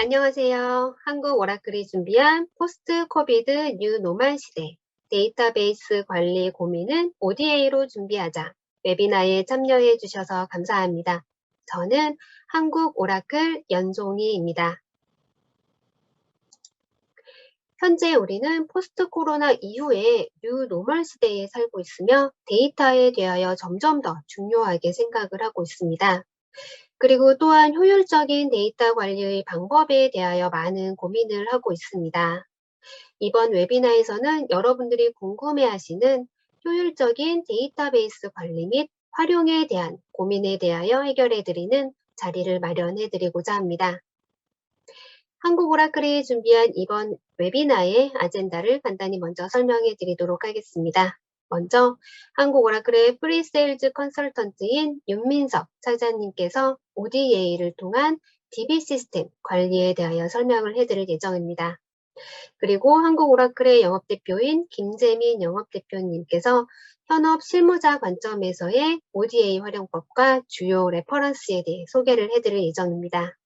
안녕하세요. 한국 오라클이 준비한 포스트 코비드 뉴 노멀 시대 데이터베이스 관리 고민은 ODA로 준비하자 웨비나에 참여해 주셔서 감사합니다. 저는 한국 오라클 연송이입니다. 현재 우리는 포스트 코로나 이후에 뉴 노멀 시대에 살고 있으며 데이터에 대하여 점점 더 중요하게 생각을 하고 있습니다. 그리고 또한 효율적인 데이터 관리의 방법에 대하여 많은 고민을 하고 있습니다. 이번 웨비나에서는 여러분들이 궁금해하시는 효율적인 데이터베이스 관리 및 활용에 대한 고민에 대하여 해결해드리는 자리를 마련해드리고자 합니다. 한국 오라클이 준비한 이번 웨비나의 아젠다를 간단히 먼저 설명해 드리도록 하겠습니다. 먼저 한국 오라클의 프리세일즈 컨설턴트인 윤민석 차장님께서 ODA를 통한 DB 시스템 관리에 대하여 설명을 해드릴 예정입니다. 그리고 한국 오라클의 영업대표인 김재민 영업대표님께서 현업 실무자 관점에서의 ODA 활용법과 주요 레퍼런스에 대해 소개를 해드릴 예정입니다.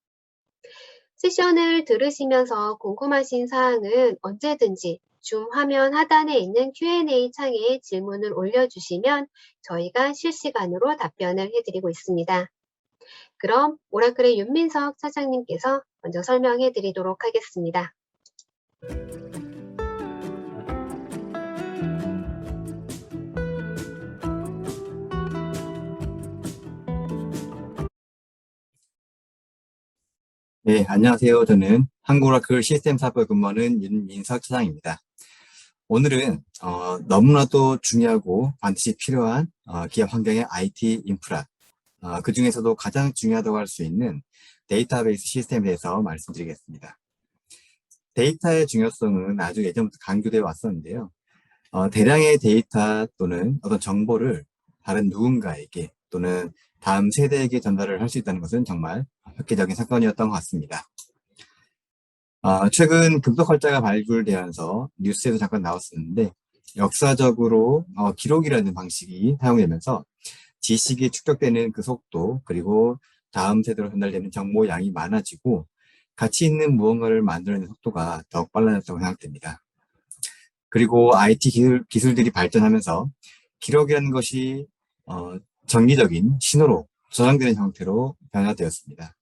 세션을 들으시면서 궁금하신 사항은 언제든지 줌 화면 하단에 있는 Q&A 창에 질문을 올려주시면 저희가 실시간으로 답변을 해드리고 있습니다. 그럼 오라클의 윤민석 차장님께서 먼저 설명해 드리도록 하겠습니다. 네, 안녕하세요. 저는 한국 오라클 시스템 사업에 근무하는 윤민석 차장입니다. 오늘은 너무나도 중요하고 반드시 필요한 기업 환경의 IT 인프라, 그 중에서도 가장 중요하다고 할 수 있는 데이터베이스 시스템에 대해서 말씀드리겠습니다. 데이터의 중요성은 아주 예전부터 강조되어 왔었는데요. 대량의 데이터 또는 어떤 정보를 다른 누군가에게 또는 다음 세대에게 전달을 할 수 있다는 것은 정말 획기적인 사건이었던 것 같습니다. 최근 금속활자가 발굴되면서 뉴스에도 잠깐 나왔었는데 역사적으로 기록이라는 방식이 사용되면서 지식이 축적되는 그 속도 그리고 다음 세대로 전달되는 정보 양이 많아지고 가치 있는 무언가를 만들어내는 속도가 더욱 빨라졌다고 생각됩니다. 그리고 IT 기술들이 발전하면서 기록이라는 것이 정기적인 신호로 저장되는 형태로 변화되었습니다.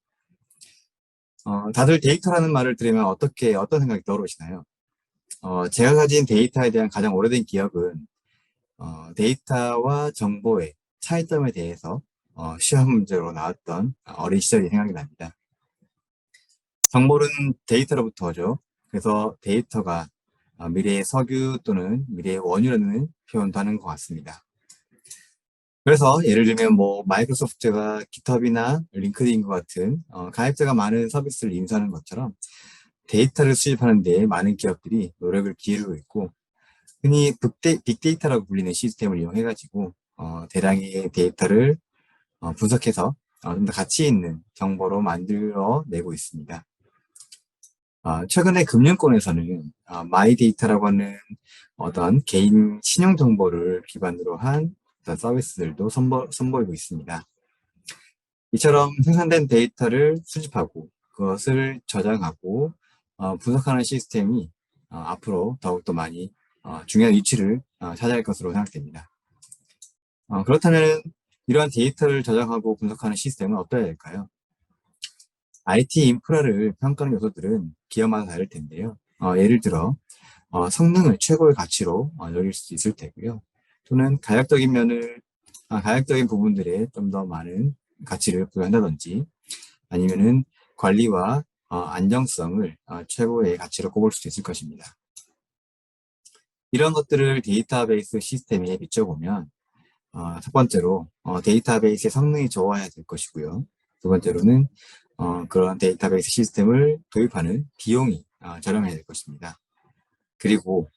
다들 데이터라는 말을 들으면 어떤 생각이 떠오르시나요? 제가 가진 데이터에 대한 가장 오래된 기억은 데이터와 정보의 차이점에 대해서 시험 문제로 나왔던 어린 시절이 생각이 납니다. 정보는 데이터로부터 오죠. 그래서 데이터가 미래의 석유 또는 미래의 원유라는 표현도 하는 것 같습니다. 그래서 예를 들면 마이크로소프트가 깃허브나 링크드인과 같은 가입자가 많은 서비스를 인수하는 것처럼 데이터를 수집하는 데 많은 기업들이 노력을 기울이고 있고 흔히 빅데이터라고 불리는 시스템을 이용해가지고 대량의 데이터를 분석해서 좀 더 가치 있는 정보로 만들어내고 있습니다. 최근에 금융권에서는 마이데이터라고 하는 어떤 개인 신용 정보를 기반으로 한 어떤 서비스들도 선보이고 있습니다. 이처럼 생산된 데이터를 수집하고 그것을 저장하고 분석하는 시스템이 앞으로 더욱더 많이 중요한 위치를 차지할 것으로 생각됩니다. 그렇다면 이러한 데이터를 저장하고 분석하는 시스템은 어떠해야 될까요? IT 인프라를 평가하는 요소들은 기업마다 다를 텐데요. 예를 들어 성능을 최고의 가치로 여길 수 있을 테고요. 또는 가역적인 부분들에 좀 더 많은 가치를 부여한다든지 아니면은 관리와 안정성을 최고의 가치로 꼽을 수도 있을 것입니다. 이런 것들을 데이터베이스 시스템에 비춰보면 첫 번째로 데이터베이스의 성능이 좋아야 될 것이고요. 두 번째로는 그런 데이터베이스 시스템을 도입하는 비용이 저렴해야 될 것입니다. 그리고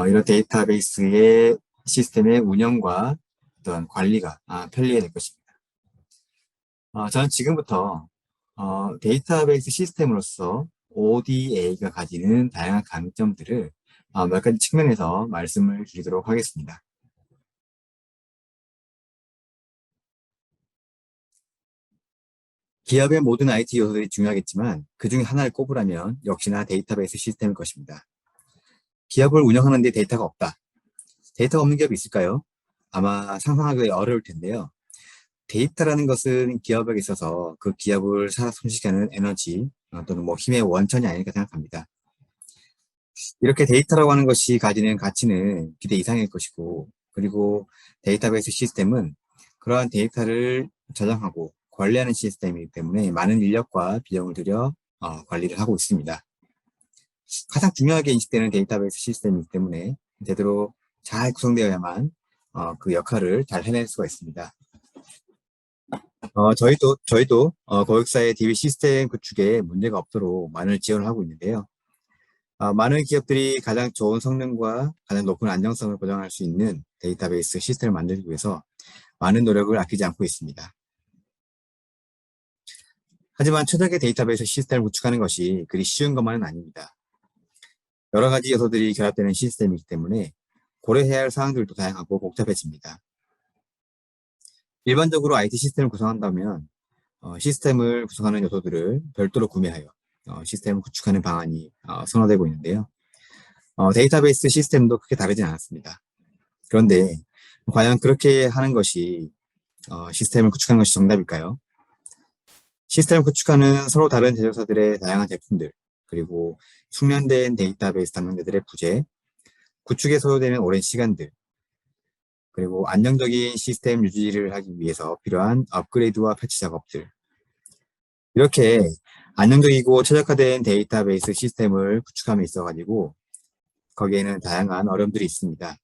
이런 데이터베이스의 시스템의 운영과 어떤 관리가 편리해야 될 것입니다. 저는 지금부터 데이터베이스 시스템으로서 ODA가 가지는 다양한 강점들을 몇 가지 측면에서 말씀을 드리도록 하겠습니다. 기업의 모든 IT 요소들이 중요하겠지만 그 중에 하나를 꼽으라면 역시나 데이터베이스 시스템일 것입니다. 기업을 운영하는 데 데이터가 없다. 데이터가 없는 기업이 있을까요? 아마 상상하기 어려울 텐데요. 데이터라는 것은 기업에 있어서 그 기업을 살아 숨쉬게 하는 에너지 또는 뭐 힘의 원천이 아닐까 생각합니다. 이렇게 데이터라고 하는 것이 가지는 가치는 기대 이상일 것이고, 그리고 데이터베이스 시스템은 그러한 데이터를 저장하고 관리하는 시스템이기 때문에 많은 인력과 비용을 들여 관리를 하고 있습니다. 가장 중요하게 인식되는 데이터베이스 시스템이기 때문에 제대로 잘 구성되어야만 그 역할을 잘 해낼 수가 있습니다. 저희도 고객사의 DB 시스템 구축에 문제가 없도록 많은 지원을 하고 있는데요. 많은 기업들이 가장 좋은 성능과 가장 높은 안정성을 보장할 수 있는 데이터베이스 시스템을 만들기 위해서 많은 노력을 아끼지 않고 있습니다. 하지만 최적의 데이터베이스 시스템을 구축하는 것이 그리 쉬운 것만은 아닙니다. 여러 가지 요소들이 결합되는 시스템이기 때문에 고려해야 할 사항들도 다양하고 복잡해집니다. 일반적으로 IT 시스템을 구성한다면 시스템을 구성하는 요소들을 별도로 구매하여 시스템을 구축하는 방안이 선호되고 있는데요. 데이터베이스 시스템도 크게 다르진 않았습니다. 그런데 과연 그렇게 하는 것이 시스템을 구축하는 것이 정답일까요? 시스템을 구축하는 서로 다른 제조사들의 다양한 제품들, 그리고 숙련된 데이터베이스 담당자들의 부재, 구축에 소요되는 오랜 시간들, 그리고 안정적인 시스템 유지를 하기 위해서 필요한 업그레이드와 패치 작업들. 이렇게 안정적이고 최적화된 데이터베이스 시스템을 구축함에 있어가지고 거기에는 다양한 어려움들이 있습니다.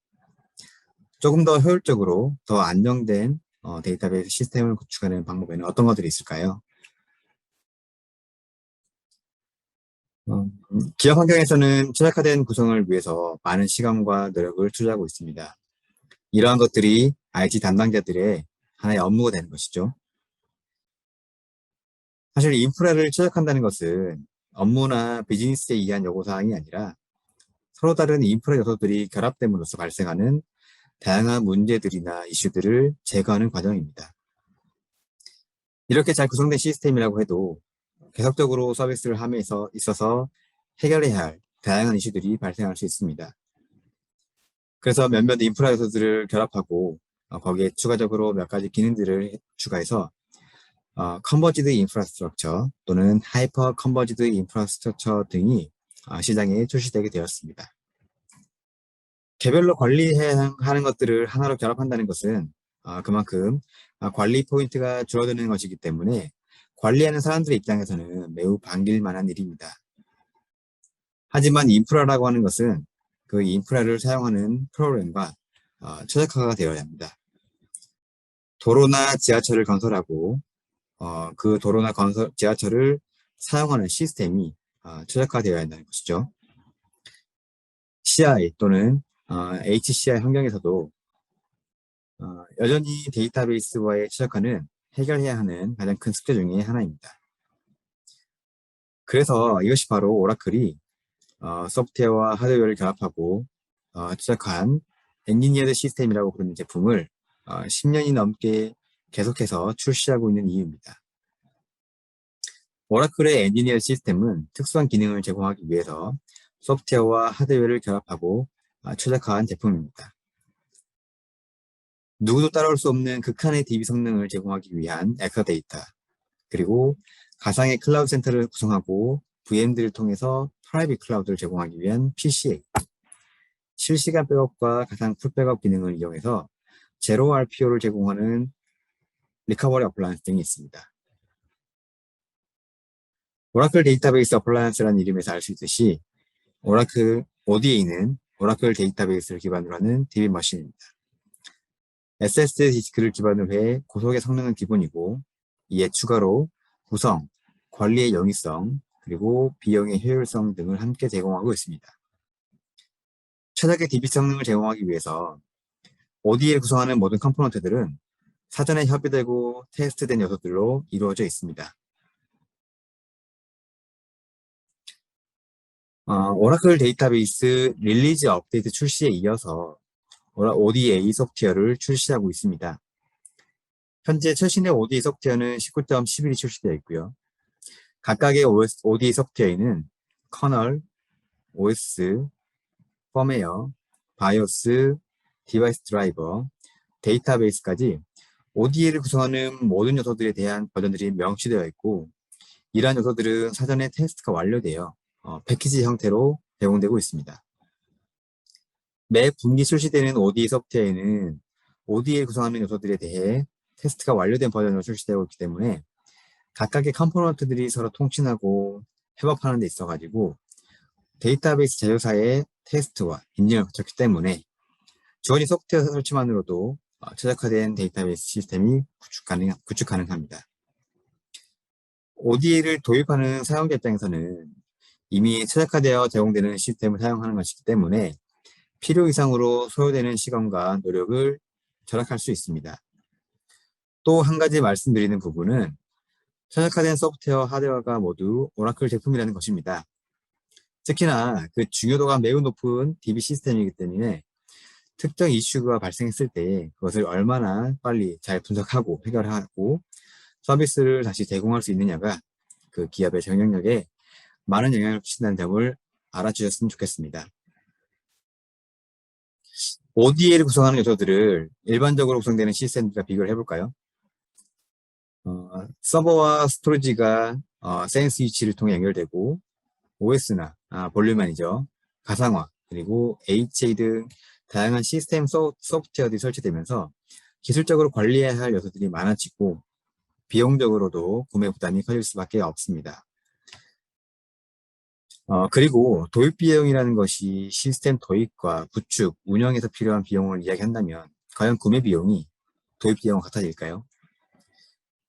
조금 더 효율적으로 더 안정된 데이터베이스 시스템을 구축하는 방법에는 어떤 것들이 있을까요? 기업 환경에서는 최적화된 구성을 위해서 많은 시간과 노력을 투자하고 있습니다. 이러한 것들이 IT 담당자들의 하나의 업무가 되는 것이죠. 사실 인프라를 최적화한다는 것은 업무나 비즈니스에 의한 요구사항이 아니라 서로 다른 인프라 요소들이 결합됨으로써 발생하는 다양한 문제들이나 이슈들을 제거하는 과정입니다. 이렇게 잘 구성된 시스템이라고 해도 계속적으로 서비스를 함에 있어서 해결해야 할 다양한 이슈들이 발생할 수 있습니다. 그래서 몇몇 인프라 요소들을 결합하고 거기에 추가적으로 몇 가지 기능들을 추가해서 컨버지드 인프라스트럭처 또는 하이퍼 컨버지드 인프라스트럭처 등이 시장에 출시되게 되었습니다. 개별로 관리해야 하는 것들을 하나로 결합한다는 것은 그만큼 관리 포인트가 줄어드는 것이기 때문에 관리하는 사람들의 입장에서는 매우 반길 만한 일입니다. 하지만 인프라라고 하는 것은 그 인프라를 사용하는 프로그램과 최적화가 되어야 합니다. 도로나 지하철을 건설하고 그 도로나 지하철을 사용하는 시스템이 최적화되어야 한다는 것이죠. CI 또는 HCI 환경에서도 여전히 데이터베이스와의 최적화는 해결해야 하는 가장 큰 숙제 중에 하나입니다. 그래서 이것이 바로 오라클이 소프트웨어와 하드웨어를 결합하고 최적화한 엔지니어드 시스템이라고 부르는 제품을 10년이 넘게 계속해서 출시하고 있는 이유입니다. 오라클의 엔지니어 시스템은 특수한 기능을 제공하기 위해서 소프트웨어와 하드웨어를 결합하고 최적화한 제품입니다. 누구도 따라올 수 없는 극한의 DB 성능을 제공하기 위한 엑서데이터, 그리고 가상의 클라우드 센터를 구성하고 VM들을 통해서 프라이빗 클라우드를 제공하기 위한 PCA, 실시간 백업과 가상 풀 백업 기능을 이용해서 제로 RPO를 제공하는 리커버리 어플라이언스 등이 있습니다. 오라클 데이터베이스 어플라이언스라는 이름에서 알 수 있듯이 오라클 ODA는 오라클 데이터베이스를 기반으로 하는 DB 머신입니다. SSD 디스크를 기반으로 해 고속의 성능은 기본이고 이에 추가로 구성, 관리의 용이성, 그리고 비용의 효율성 등을 함께 제공하고 있습니다. 최적의 DB 성능을 제공하기 위해서 ODA를 구성하는 모든 컴포넌트들은 사전에 협의되고 테스트된 요소들로 이루어져 있습니다. 오라클 데이터베이스 릴리즈 업데이트 출시에 이어서 ODA 소프트웨어를 출시하고 있습니다. 현재 최신의 ODE 소프트웨어는 19.11이 출시되어 있고요. 각각의 ODE 소프트웨어에는 커널, OS, 펌웨어, 바이오스, 디바이스 드라이버, 데이터베이스까지 ODE를 구성하는 모든 요소들에 대한 버전들이 명시되어 있고, 이러한 요소들은 사전에 테스트가 완료되어 패키지 형태로 제공되고 있습니다. 매 분기 출시되는 ODE 소프트웨어에는 ODE를 구성하는 요소들에 대해 테스트가 완료된 버전으로 출시되고 있기 때문에 각각의 컴포넌트들이 서로 통신하고 협업하는 데 있어가지고 데이터베이스 제조사의 테스트와 인증을 거쳤기 때문에 주어진 소프트웨어 설치만으로도 최적화된 데이터베이스 시스템이 구축 가능합니다. ODE를 도입하는 사용자 입장에서는 이미 최적화되어 제공되는 시스템을 사용하는 것이기 때문에 필요 이상으로 소요되는 시간과 노력을 절약할 수 있습니다. 또 한 가지 말씀드리는 부분은 최적화된 소프트웨어, 하드웨어가 모두 오라클 제품이라는 것입니다. 특히나 그 중요도가 매우 높은 DB 시스템이기 때문에 특정 이슈가 발생했을 때 그것을 얼마나 빨리 잘 분석하고 해결하고 서비스를 다시 제공할 수 있느냐가 그 기업의 경영력에 많은 영향을 끼친다는 점을 알아주셨으면 좋겠습니다. ODA를 구성하는 요소들을 일반적으로 구성되는 시스템들과 비교를 해볼까요? 서버와 스토리지가 센스 위치를 통해 연결되고 OS나 볼륨만이죠. 가상화 그리고 HA 등 다양한 시스템 소프트웨어들이 설치되면서 기술적으로 관리해야 할 요소들이 많아지고 비용적으로도 구매 부담이 커질 수밖에 없습니다. 그리고 도입 비용이라는 것이 시스템 도입과 구축, 운영에서 필요한 비용을 이야기한다면 과연 구매 비용이 도입 비용과 같아질까요?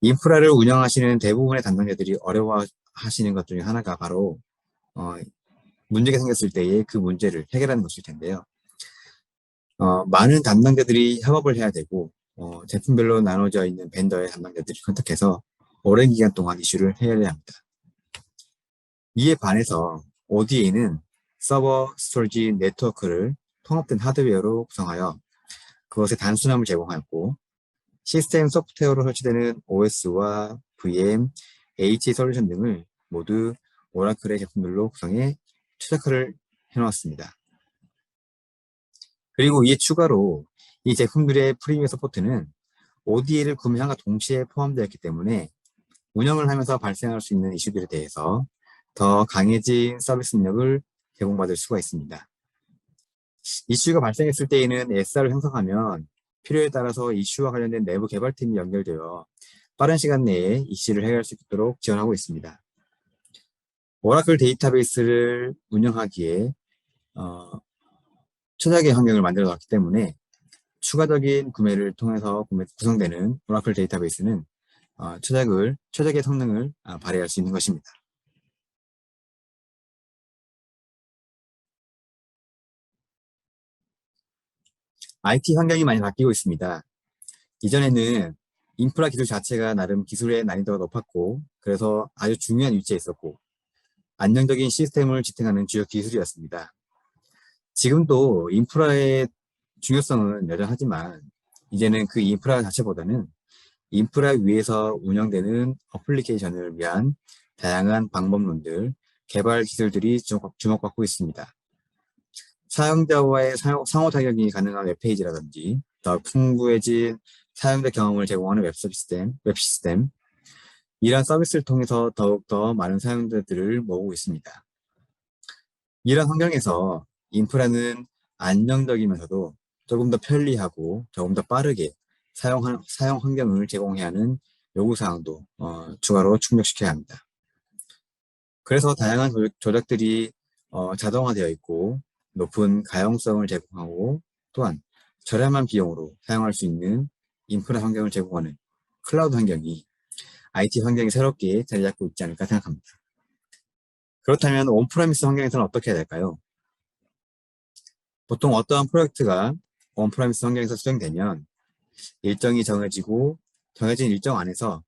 인프라를 운영하시는 대부분의 담당자들이 어려워하시는 것 중에 하나가 바로 문제가 생겼을 때에 그 문제를 해결하는 것일 텐데요. 많은 담당자들이 협업을 해야 되고 제품별로 나눠져 있는 벤더의 담당자들이 컨택해서 오랜 기간 동안 이슈를 해결해야 합니다. 이에 반해서 ODA는 서버, 스토리지, 네트워크를 통합된 하드웨어로 구성하여 그것의 단순함을 제공하고 시스템 소프트웨어로 설치되는 OS와 VM, HA 솔루션 등을 모두 오라클의 제품들로 구성해 최적화를 해놓았습니다. 그리고 이에 추가로 이 제품들의 프리미엄 서포트는 ODA를 구매함과 동시에 포함되었기 때문에 운영을 하면서 발생할 수 있는 이슈들에 대해서 더 강해진 서비스 능력을 제공받을 수가 있습니다. 이슈가 발생했을 때에는 SR을 형성하면 필요에 따라서 이슈와 관련된 내부 개발팀이 연결되어 빠른 시간 내에 이슈를 해결할 수 있도록 지원하고 있습니다. 오라클 데이터베이스를 운영하기에 최적의 환경을 만들어 놨기 때문에 추가적인 구매를 통해서 구성되는 오라클 데이터베이스는 최적의 성능을 발휘할 수 있는 것입니다. IT 환경이 많이 바뀌고 있습니다. 이전에는 인프라 기술 자체가 나름 기술의 난이도가 높았고 그래서 아주 중요한 위치에 있었고 안정적인 시스템을 지탱하는 주요 기술이었습니다. 지금도 인프라의 중요성은 여전하지만 이제는 그 인프라 자체보다는 인프라 위에서 운영되는 어플리케이션을 위한 다양한 방법론들, 개발 기술들이 주목받고 있습니다. 사용자와의 상호작용이 가능한 웹페이지라든지 더 풍부해진 사용자 경험을 제공하는 웹 시스템, 이러한 서비스를 통해서 더욱더 많은 사용자들을 모으고 있습니다. 이런 환경에서 인프라는 안정적이면서도 조금 더 편리하고 조금 더 빠르게 사용 환경을 제공해야 하는 요구사항도 추가로 충족시켜야 합니다. 그래서 다양한 조작들이 자동화되어 있고 높은 가용성을 제공하고 또한 저렴한 비용으로 사용할 수 있는 인프라 환경을 제공하는 클라우드 환경이 IT 환경이 새롭게 자리 잡고 있지 않을까 생각합니다. 그렇다면 온프라미스 환경에서는 어떻게 해야 될까요? 보통 어떠한 프로젝트가 온프라미스 환경에서 수행되면 일정이 정해진 일정 안에서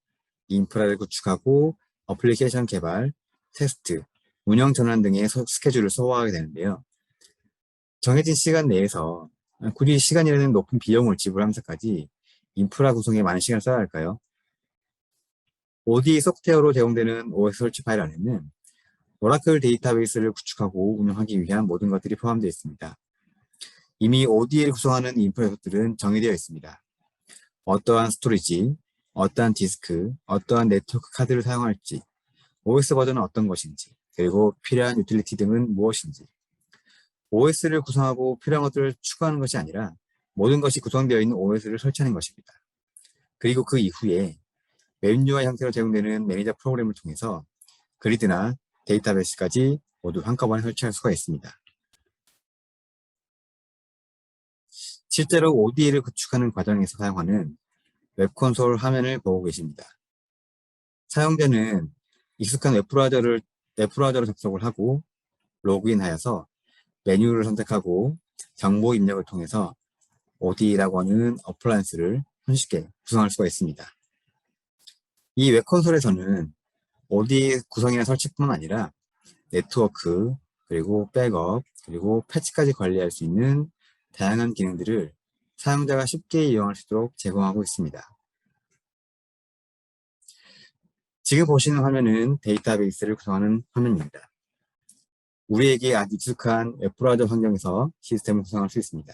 인프라를 구축하고 어플리케이션 개발, 테스트, 운영 전환 등의 스케줄을 소화하게 되는데요. 정해진 시간 내에서 굳이 시간이라는 높은 비용을 지불하면서까지 인프라 구성에 많은 시간을 써야 할까요? ODE 소프트웨어로 제공되는 OS 설치 파일 안에는 오라클 데이터베이스를 구축하고 운영하기 위한 모든 것들이 포함되어 있습니다. 이미 ODE를 구성하는 인프라 요소들은 정의되어 있습니다. 어떠한 스토리지, 어떠한 디스크, 어떠한 네트워크 카드를 사용할지, OS 버전은 어떤 것인지, 그리고 필요한 유틸리티 등은 무엇인지, OS를 구성하고 필요한 것들을 추가하는 것이 아니라 모든 것이 구성되어 있는 OS를 설치하는 것입니다. 그리고 그 이후에 웹 UI 형태로 제공되는 매니저 프로그램을 통해서 그리드나 데이터베이스까지 모두 한꺼번에 설치할 수가 있습니다. 실제로 ODE를 구축하는 과정에서 사용하는 웹콘솔 화면을 보고 계십니다. 사용자는 익숙한 웹브라우저로 접속을 하고 로그인하여서 메뉴를 선택하고 정보 입력을 통해서 ODE라고 하는 어플라이언스를 손쉽게 구성할 수가 있습니다. 이 웹콘솔에서는 ODE 구성이나 설치뿐만 아니라 네트워크, 그리고 백업, 그리고 패치까지 관리할 수 있는 다양한 기능들을 사용자가 쉽게 이용할 수 있도록 제공하고 있습니다. 지금 보시는 화면은 데이터베이스를 구성하는 화면입니다. 우리에게 아주 익숙한 웹브라우저 환경에서 시스템을 구성할 수 있습니다.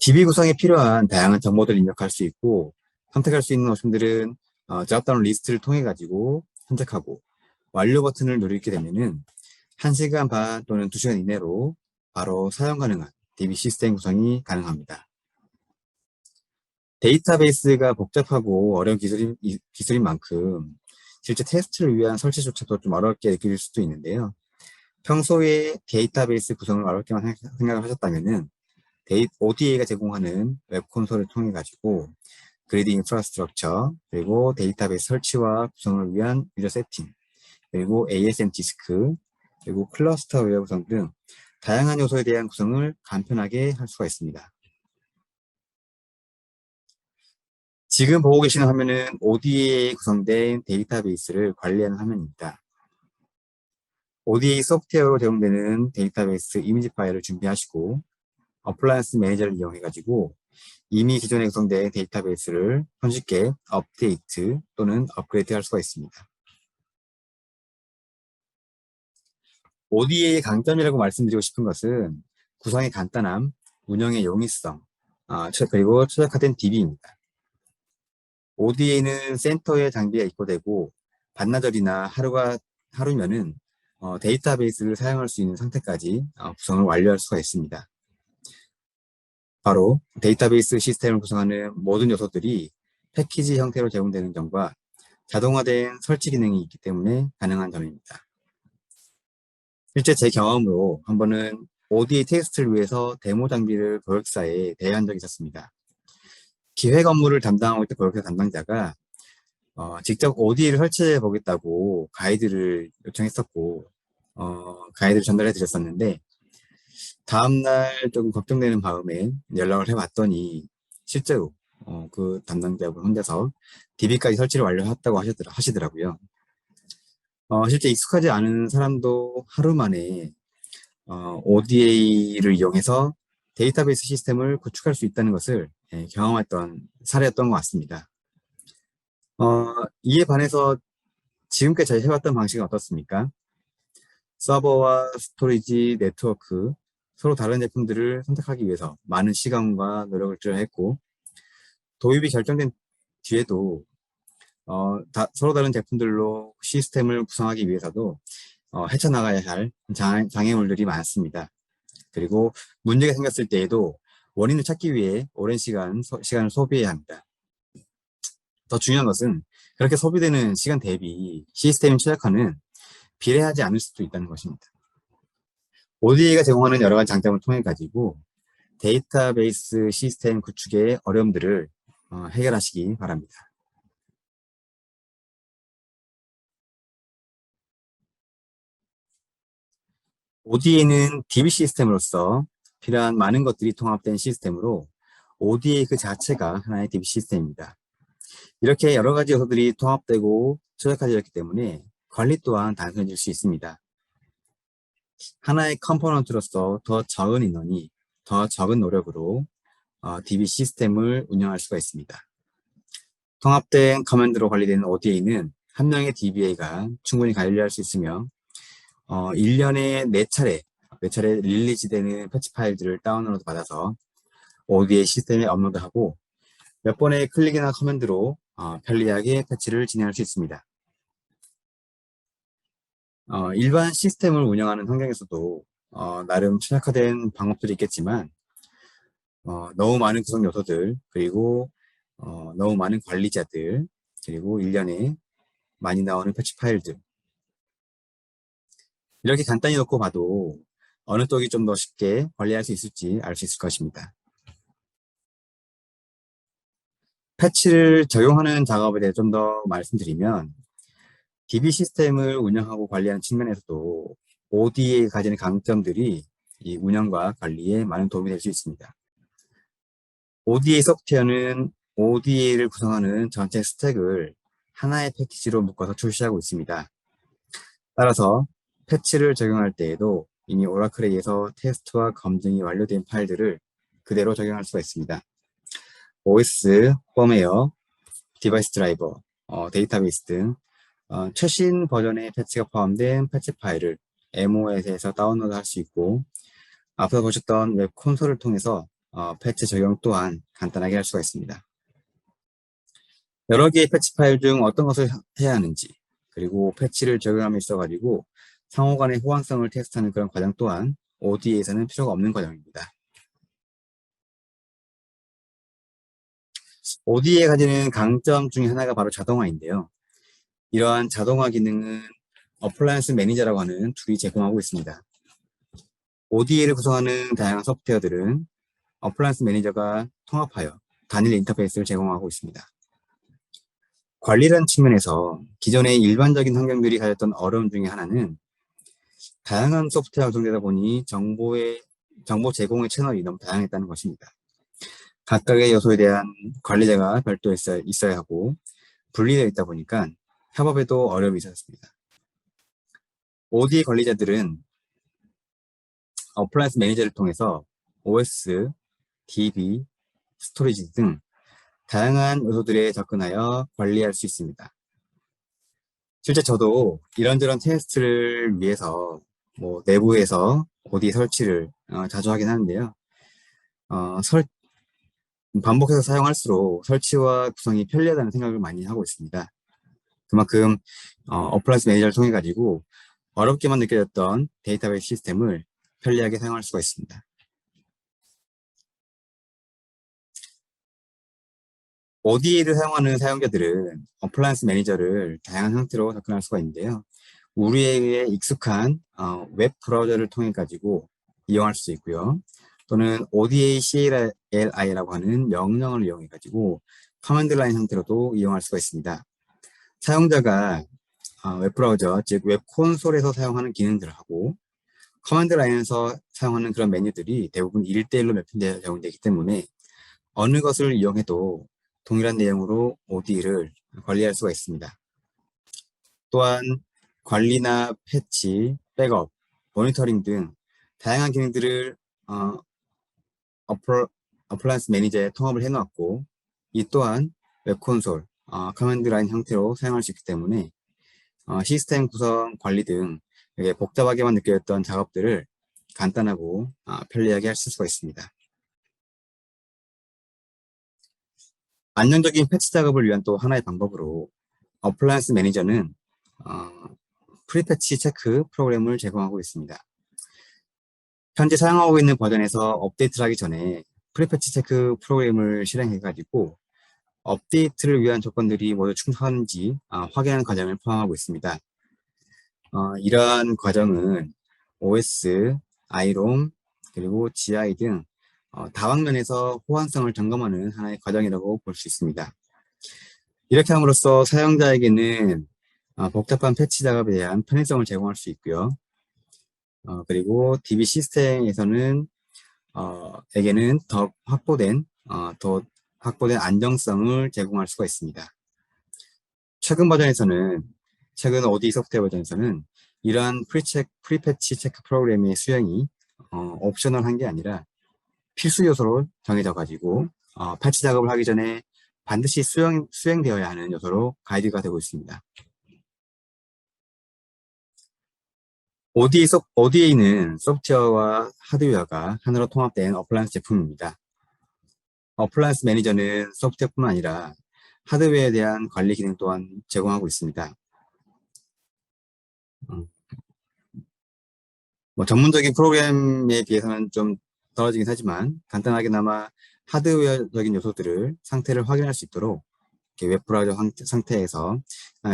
DB 구성에 필요한 다양한 정보들을 입력할 수 있고 선택할 수 있는 옵션들은 드랍다운 리스트를 통해 가지고 선택하고 완료 버튼을 누르게 되면은 1시간 반 또는 2시간 이내로 바로 사용 가능한 DB 시스템 구성이 가능합니다. 데이터베이스가 복잡하고 어려운 기술인 만큼 실제 테스트를 위한 설치조차도 좀 어렵게 느낄 수도 있는데요. 평소에 데이터베이스 구성을 어렵게만 생각을 하셨다면은 ODA가 제공하는 웹 콘솔을 통해 가지고 그리드 인프라스트럭처, 그리고 데이터베이스 설치와 구성을 위한 유저 세팅, 그리고 ASM 디스크, 그리고 클러스터 웨어 구성 등 다양한 요소에 대한 구성을 간편하게 할 수가 있습니다. 지금 보고 계시는 화면은 ODA에 구성된 데이터베이스를 관리하는 화면입니다. ODA 소프트웨어로 제공되는 데이터베이스 이미지 파일을 준비하시고 어플라이언스 매니저를 이용해가지고 이미 기존에 구성된 데이터베이스를 손쉽게 업데이트 또는 업그레이드 할 수가 있습니다. ODA의 강점이라고 말씀드리고 싶은 것은 구성의 간단함, 운영의 용이성, 그리고 최적화된 DB입니다. ODA는 센터에 장비가 입고되고 반나절이나 하루면은 데이터베이스를 사용할 수 있는 상태까지 구성을 완료할 수가 있습니다. 바로 데이터베이스 시스템을 구성하는 모든 요소들이 패키지 형태로 제공되는 점과 자동화된 설치 기능이 있기 때문에 가능한 점입니다. 실제 제 경험으로 한 번은 ODA 테스트를 위해서 데모 장비를 고객사에 대여한 적이 있었습니다. 기획 업무를 담당하고 있던 고객사 담당자가 직접 ODA를 설치해 보겠다고 가이드를 요청했었고 가이드를 전달해 드렸었는데 다음날 조금 걱정되는 마음에 연락을 해봤더니 실제로 그 담당자분 혼자서 DB까지 설치를 완료했다고 하시더라고요. 실제 익숙하지 않은 사람도 하루 만에 ODA를 이용해서 데이터베이스 시스템을 구축할 수 있다는 것을 경험했던 사례였던 것 같습니다. 이에 반해서 지금까지 저희 해왔던 방식은 어떻습니까? 서버와 스토리지, 네트워크, 서로 다른 제품들을 선택하기 위해서 많은 시간과 노력을 들여했고 도입이 결정된 뒤에도 서로 다른 제품들로 시스템을 구성하기 위해서도 헤쳐나가야 할 장애물들이 많습니다. 그리고 문제가 생겼을 때에도 원인을 찾기 위해 오랜 시간을 소비해야 합니다. 더 중요한 것은 그렇게 소비되는 시간 대비 시스템 최적화는 비례하지 않을 수도 있다는 것입니다. ODA가 제공하는 여러 가지 장점을 통해 가지고 데이터베이스 시스템 구축의 어려움들을 해결하시기 바랍니다. ODA는 DB 시스템으로서 필요한 많은 것들이 통합된 시스템으로 ODA 그 자체가 하나의 DB 시스템입니다. 이렇게 여러 가지 요소들이 통합되고 최적화되었기 때문에 관리 또한 단순해질 수 있습니다. 하나의 컴포넌트로서 더 적은 인원이 더 적은 노력으로 DB 시스템을 운영할 수가 있습니다. 통합된 커맨드로 관리되는 ODA는 한 명의 DBA가 충분히 관리할 수 있으며 1년에 4차례 릴리즈되는 패치 파일들을 다운로드 받아서 ODA 시스템에 업로드하고 몇 번의 클릭이나 커맨드로 편리하게 패치를 진행할 수 있습니다. 일반 시스템을 운영하는 환경에서도 나름 최적화된 방법들이 있겠지만 너무 많은 구성 요소들 그리고 너무 많은 관리자들 그리고 1년에 많이 나오는 패치 파일들 이렇게 간단히 놓고 봐도 어느 쪽이 좀 더 쉽게 관리할 수 있을지 알 수 있을 것입니다. 패치를 적용하는 작업에 대해 좀 더 말씀드리면 DB 시스템을 운영하고 관리하는 측면에서도 ODA에 가지는 강점들이 이 운영과 관리에 많은 도움이 될 수 있습니다. ODA 소프트웨어는 ODA를 구성하는 전체 스택을 하나의 패키지로 묶어서 출시하고 있습니다. 따라서 패치를 적용할 때에도 이미 오라클에 의해서 테스트와 검증이 완료된 파일들을 그대로 적용할 수가 있습니다. OS, 펌웨어, 디바이스 드라이버, 데이터베이스 등 최신 버전의 패치가 포함된 패치 파일을 MOS에서 다운로드 할 수 있고 앞서 보셨던 웹 콘솔을 통해서 패치 적용 또한 간단하게 할 수가 있습니다. 여러 개의 패치 파일 중 어떤 것을 해야 하는지 그리고 패치를 적용함에 있어가지고 상호 간의 호환성을 테스트하는 그런 과정 또한 ODA에서는 필요가 없는 과정입니다. ODA에 가지는 강점 중에 하나가 바로 자동화인데요. 이러한 자동화 기능은 어플라이언스 매니저라고 하는 툴이 제공하고 있습니다. ODA를 구성하는 다양한 소프트웨어들은 어플라이언스 매니저가 통합하여 단일 인터페이스를 제공하고 있습니다. 관리라는 측면에서 기존의 일반적인 환경들이 가졌던 어려움 중에 하나는 다양한 소프트웨어가 구성되다 보니 정보 제공의 채널이 너무 다양했다는 것입니다. 각각의 요소에 대한 관리자가 별도에 있어야 하고 분리되어 있다 보니까 협업에도 어려움이 있었습니다. ODA 관리자들은 어플라이언스 매니저를 통해서 OS, DB, 스토리지 등 다양한 요소들에 접근하여 관리할 수 있습니다. 실제 저도 이런저런 테스트를 위해서 내부에서 ODA 설치를 자주 하긴 하는데요. 반복해서 사용할수록 설치와 구성이 편리하다는 생각을 많이 하고 있습니다. 그만큼 어플라이언스 매니저를 통해 가지고 어렵게만 느껴졌던 데이터베이스 시스템을 편리하게 사용할 수가 있습니다. ODA를 사용하는 사용자들은 어플라이언스 매니저를 다양한 형태로 접근할 수가 있는데요. 우리에게 익숙한 웹 브라우저를 통해 가지고 이용할 수 있고요. 또는 ODA CLI라고 하는 명령을 이용해 가지고 커맨드 라인 형태로도 이용할 수가 있습니다. 사용자가 웹 브라우저, 즉 웹 콘솔에서 사용하는 기능들하고 커맨드 라인에서 사용하는 그런 메뉴들이 대부분 1대1로 매핑되어 적용되기 때문에 어느 것을 이용해도 동일한 내용으로 OD를 관리할 수가 있습니다. 또한 관리나 패치, 백업, 모니터링 등 다양한 기능들을 어플라이언스 매니저에 통합을 해놓았고 이 또한 웹 콘솔, 커맨드 라인 형태로 사용할 수 있기 때문에 시스템 구성 관리 등 되게 복잡하게만 느껴졌던 작업들을 간단하고 편리하게 할 수가 있습니다. 안정적인 패치 작업을 위한 또 하나의 방법으로 어플라이언스 매니저는 프리패치 체크 프로그램을 제공하고 있습니다. 현재 사용하고 있는 버전에서 업데이트를 하기 전에 프리패치 체크 프로그램을 실행해가지고 업데이트를 위한 조건들이 모두 충족하는지 확인하는 과정을 포함하고 있습니다. 이러한 과정은 OS, IROM, 그리고 GI 등 다방면에서 호환성을 점검하는 하나의 과정이라고 볼 수 있습니다. 이렇게 함으로써 사용자에게는 복잡한 패치 작업에 대한 편의성을 제공할 수 있고요. 그리고 DB 시스템에서는 에게는 더 확보된 안정성을 제공할 수가 있습니다. 최근 OD 소프트웨어 버전에서는 이러한 프리패치 체크 프로그램의 수행이 옵셔널한 게 아니라 필수 요소로 정해져 가지고 패치 작업을 하기 전에 반드시 수행되어야 하는 요소로 가이드가 되고 있습니다. ODA는 소프트웨어와 하드웨어가 하나로 통합된 어플라이언스 제품입니다. 어플라이언스 매니저는 소프트웨어뿐만 아니라 하드웨어에 대한 관리 기능 또한 제공하고 있습니다. 전문적인 프로그램에 비해서는 좀 떨어지긴 하지만 간단하게나마 하드웨어적인 요소들을 상태를 확인할 수 있도록 웹 브라우저 상태에서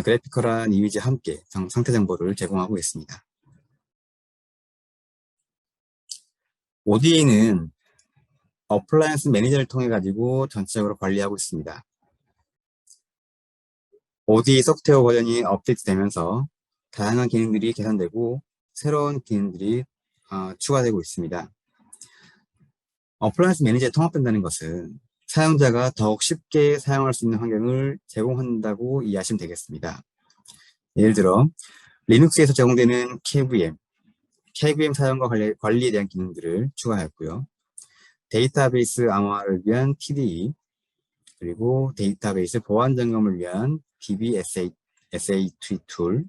그래피컬한 이미지와 함께 상태 정보를 제공하고 있습니다. ODA는 어플라이언스 매니저를 통해 가지고 전체적으로 관리하고 있습니다. ODA 소프트웨어 버전이 업데이트되면서 다양한 기능들이 개선되고 새로운 기능들이 추가되고 있습니다. 어플라이언스 매니저에 통합된다는 것은 사용자가 더욱 쉽게 사용할 수 있는 환경을 제공한다고 이해하시면 되겠습니다. 예를 들어 리눅스에서 제공되는 KVM 사용과 관리에 대한 기능들을 추가하였고요. 데이터베이스 암호화를 위한 TDE, 그리고 데이터베이스 보안 점검을 위한 DBSA2 툴,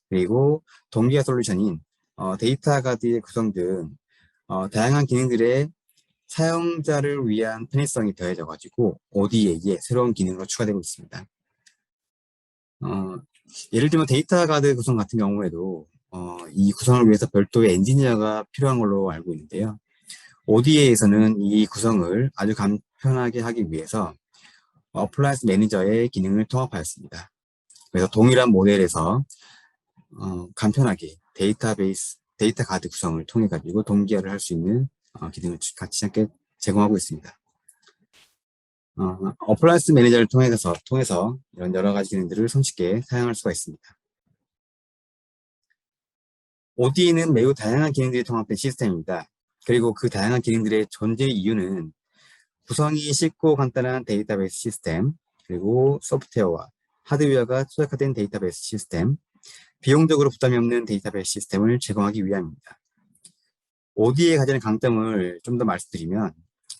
그리고 동기화 솔루션인 데이터 가드의 구성 등 다양한 기능들의 사용자를 위한 편의성이 더해져 가지고 ODA에 새로운 기능으로 추가되고 있습니다. 예를 들면 데이터 가드 구성 같은 경우에도 이 구성을 위해서 별도의 엔지니어가 필요한 걸로 알고 있는데요. ODA에서는 이 구성을 아주 간편하게 하기 위해서 어플라이언스 매니저의 기능을 통합하였습니다. 그래서 동일한 모델에서 간편하게 데이터 가드 구성을 통해 가지고 동기화를 할 수 있는 기능을 같이 함께 제공하고 있습니다. 어플라이언스 매니저를 통해서 이런 여러 가지 기능들을 손쉽게 사용할 수가 있습니다. ODA는 매우 다양한 기능들이 통합된 시스템입니다. 그리고 그 다양한 기능들의 존재 이유는 구성이 쉽고 간단한 데이터베이스 시스템, 그리고 소프트웨어와 하드웨어가 최적화된 데이터베이스 시스템, 비용적으로 부담이 없는 데이터베이스 시스템을 제공하기 위함입니다. ODA의 가진 강점을 좀 더 말씀드리면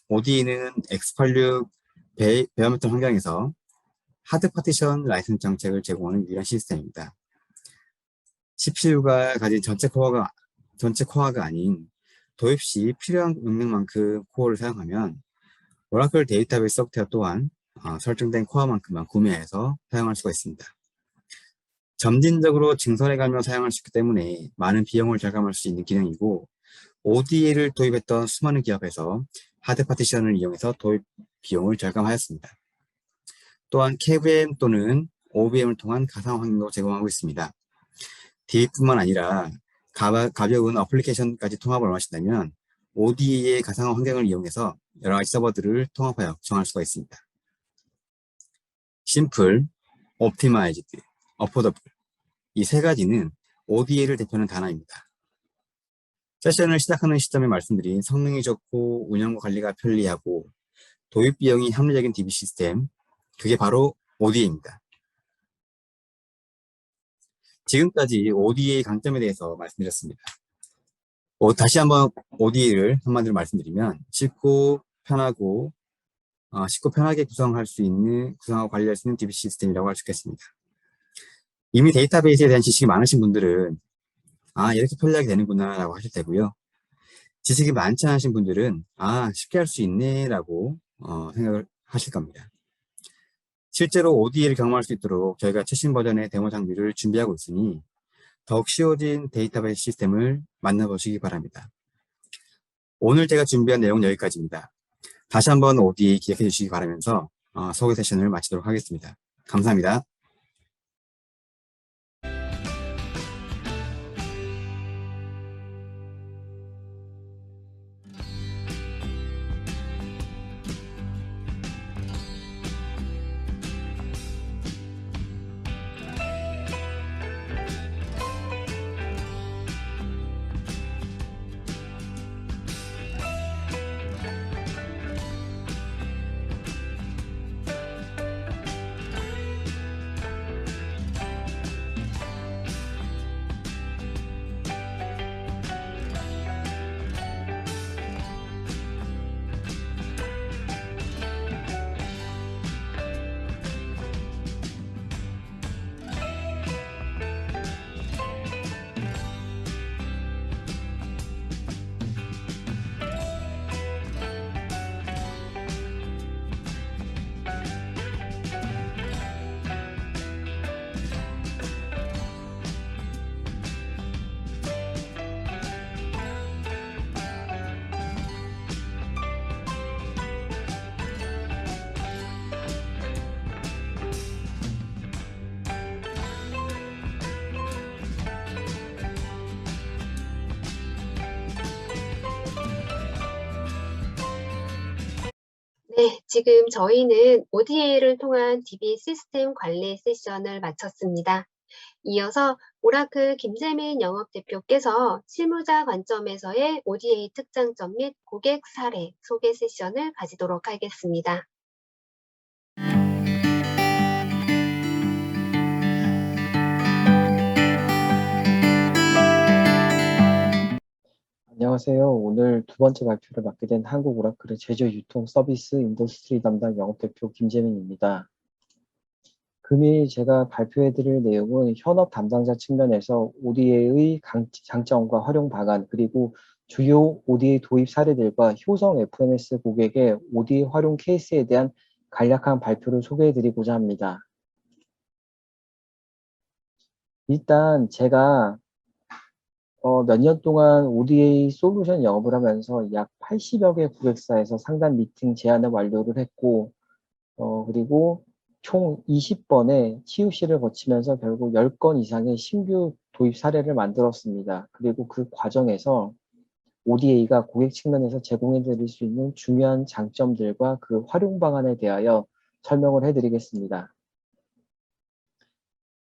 ODA는 X86 베어메탈 환경에서 하드 파티션 라이선스 정책을 제공하는 유일한 시스템입니다. CPU가 가진 전체 코어가 아닌 도입 시 필요한 용량만큼 코어를 사용하면 오라클 데이터베이스 소프트웨어 또한 설정된 코어만큼만 구매해서 사용할 수가 있습니다. 점진적으로 증설해가며 사용할 수 있기 때문에 많은 비용을 절감할 수 있는 기능이고 ODA를 도입했던 수많은 기업에서 하드 파티션을 이용해서 도입 비용을 절감하였습니다. 또한 KVM 또는 OVM을 통한 가상 환경도 제공하고 있습니다. DB뿐만 아니라 가벼운 어플리케이션까지 통합을 원하신다면 ODA의 가상 환경을 이용해서 여러 가지 서버들을 통합하여 구성할 수가 있습니다. 심플, 옵티마이즈드, 어포더블, 이 세 가지는 ODA를 대표하는 단어입니다. 세션을 시작하는 시점에 말씀드린 성능이 좋고 운영과 관리가 편리하고 도입 비용이 합리적인 DB 시스템, 그게 바로 ODA입니다. 지금까지 ODA의 강점에 대해서 말씀드렸습니다. 다시 한번 ODA를 한마디로 말씀드리면 쉽고 편하게 구성하고 관리할 수 있는 DB 시스템이라고 할 수 있겠습니다. 이미 데이터베이스에 대한 지식이 많으신 분들은 이렇게 편리하게 되는구나 라고 하실 테고요. 지식이 많지 않으신 분들은 쉽게 할 수 있네 라고 생각을 하실 겁니다. 실제로 ODA를 경험할 수 있도록 저희가 최신 버전의 데모 장비를 준비하고 있으니 더욱 쉬워진 데이터베이스 시스템을 만나보시기 바랍니다. 오늘 제가 준비한 내용은 여기까지입니다. 다시 한번 ODA 기억해 주시기 바라면서 소개 세션을 마치도록 하겠습니다. 감사합니다. 네, 지금 저희는 ODA를 통한 DB 시스템 관리 세션을 마쳤습니다. 이어서 오라클 김재민 영업대표께서 실무자 관점에서의 ODA 특장점 및 고객 사례 소개 세션을 가지도록 하겠습니다. 안녕하세요. 오늘 두 번째 발표를 맡게 된 한국 오라클의 제조 유통 서비스 인더스트리 담당 영업대표 김재민입니다. 금일 제가 발표해드릴 내용은 현업 담당자 측면에서 ODA의 장점과 활용 방안, 그리고 주요 ODA 도입 사례들과 효성 FMS 고객의 ODA 활용 케이스에 대한 간략한 발표를 소개해드리고자 합니다. 일단 제가 몇 년 동안 ODA 솔루션 영업을 하면서 약 80여 개 고객사에서 상담 미팅 제안을 완료를 했고, 그리고 총 20번의 TUC를 거치면서 결국 10건 이상의 신규 도입 사례를 만들었습니다. 그리고 그 과정에서 ODA가 고객 측면에서 제공해 드릴 수 있는 중요한 장점들과 그 활용 방안에 대하여 설명을 해드리겠습니다.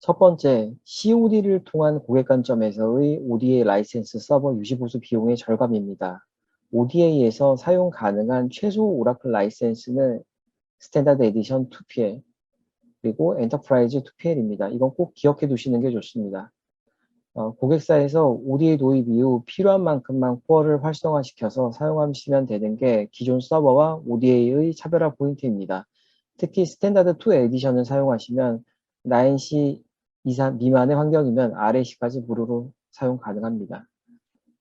첫 번째, COD를 통한 고객 관점에서의 ODA 라이센스 서버 유지 보수 비용의 절감입니다. ODA에서 사용 가능한 최소 오라클 라이센스는 스탠다드 에디션 2PL, 그리고 엔터프라이즈 2PL입니다. 이건 꼭 기억해 두시는 게 좋습니다. 고객사에서 ODA 도입 이후 필요한 만큼만 코어를 활성화시켜서 사용하시면 되는 게 기존 서버와 ODA의 차별화 포인트입니다. 특히 스탠다드 2 에디션을 사용하시면 9C 이상 미만의 환경이면 RAC까지 무료로 사용 가능합니다.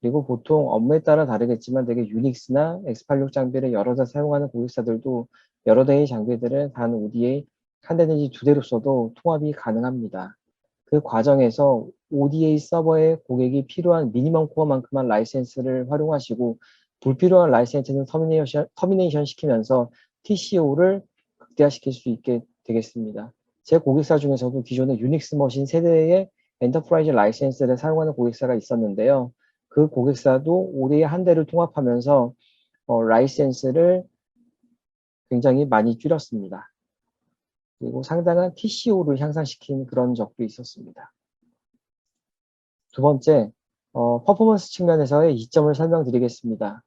그리고 보통 업무에 따라 다르겠지만 되게 유닉스나 X86 장비를 여러 대 사용하는 고객사들도 여러 대의 장비들을 단 ODA 한 대 내지 두 대로 써도 통합이 가능합니다. 그 과정에서 ODA 서버에 고객이 필요한 미니멈 코어만큼만 라이센스를 활용하시고 불필요한 라이센스는 터미네이션 시키면서 TCO를 극대화시킬 수 있게 되겠습니다. 제 고객사 중에서도 기존의 유닉스 머신 세대의 엔터프라이즈 라이센스를 사용하는 고객사가 있었는데요. 그 고객사도 ODA 한 대를 통합하면서 라이센스를 굉장히 많이 줄였습니다. 그리고 상당한 TCO를 향상시킨 그런 적도 있었습니다. 두 번째, 퍼포먼스 측면에서의 이점을 설명드리겠습니다.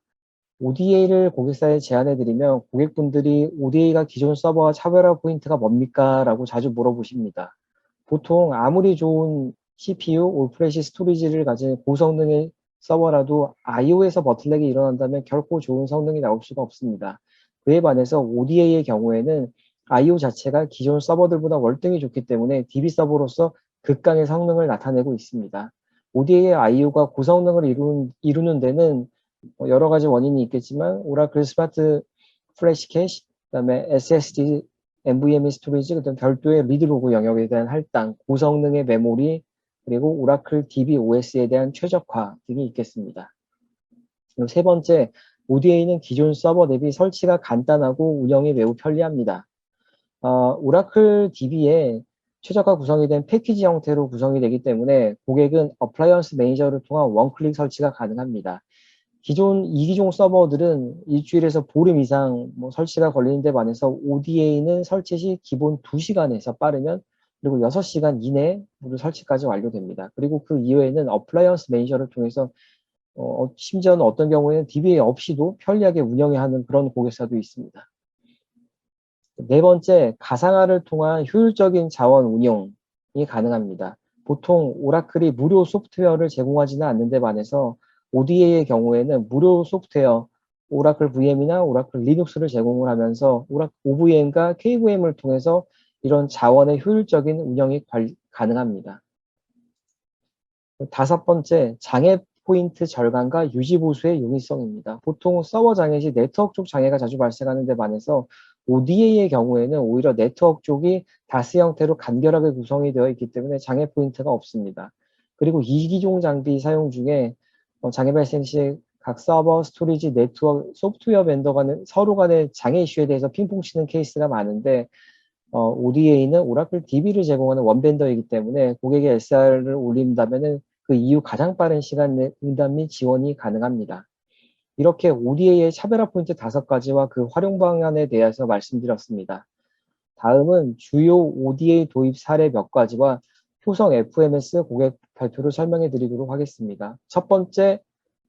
ODA를 고객사에 제안해드리면 고객분들이 ODA가 기존 서버와 차별화 포인트가 뭡니까? 라고 자주 물어보십니다. 보통 아무리 좋은 CPU, 올프레시 스토리지를 가진 고성능의 서버라도 IO에서 버틀렉이 일어난다면 결코 좋은 성능이 나올 수가 없습니다. 그에 반해서 ODA의 경우에는 IO 자체가 기존 서버들보다 월등히 좋기 때문에 DB 서버로서 극강의 성능을 나타내고 있습니다. ODA의 IO가 고성능을 이루는 데는 여러 가지 원인이 있겠지만 오라클 스마트 플래시 캐시, 그다음에 SSD, NVMe 스토리지, 그다음 별도의 리드로그 영역에 대한 할당, 고성능의 메모리, 그리고 오라클 DB OS에 대한 최적화 등이 있겠습니다. 그리고 세 번째, ODA는 기존 서버 대비 설치가 간단하고 운영이 매우 편리합니다. 오라클 DB에 최적화 구성이 된 패키지 형태로 구성이 되기 때문에 고객은 어플라이언스 매니저를 통한 원클릭 설치가 가능합니다. 기존 2기종 서버들은 일주일에서 보름 이상 설치가 걸리는 데 반해서 ODA는 설치 시 기본 2시간에서 빠르면 그리고 6시간 이내에 모두 설치까지 완료됩니다. 그리고 그 이외에는 어플라이언스 매니저를 통해서 심지어는 어떤 경우에는 DBA 없이도 편리하게 운영해야 하는 그런 고객사도 있습니다. 네 번째, 가상화를 통한 효율적인 자원 운용이 가능합니다. 보통 오라클이 무료 소프트웨어를 제공하지는 않는 데 반해서 ODA의 경우에는 무료 소프트웨어, 오라클 VM이나 오라클 리눅스를 제공을 하면서 오라클 OVM과 KVM을 통해서 이런 자원의 효율적인 운영이 가능합니다. 다섯 번째, 장애 포인트 절감과 유지 보수의 용이성입니다. 보통 서버 장애 시 네트워크 쪽 장애가 자주 발생하는 데 반해서 ODA의 경우에는 오히려 네트워크 쪽이 다스 형태로 간결하게 구성이 되어 있기 때문에 장애 포인트가 없습니다. 그리고 2기종 장비 사용 중에 장애 발생 시 각 서버, 스토리지, 네트워크, 소프트웨어 벤더 간의 서로 간의 장애 이슈에 대해서 핑퐁 치는 케이스가 많은데 ODA는 오라클 DB를 제공하는 원벤더이기 때문에 고객의 SR을 올린다면은 그 이후 가장 빠른 시간 내 응답 및 지원이 가능합니다. 이렇게 ODA의 차별화 포인트 5가지와 그 활용 방안에 대해서 말씀드렸습니다. 다음은 주요 ODA 도입 사례 몇 가지와 효성 FMS 고객 발표를 설명해 드리도록 하겠습니다. 첫 번째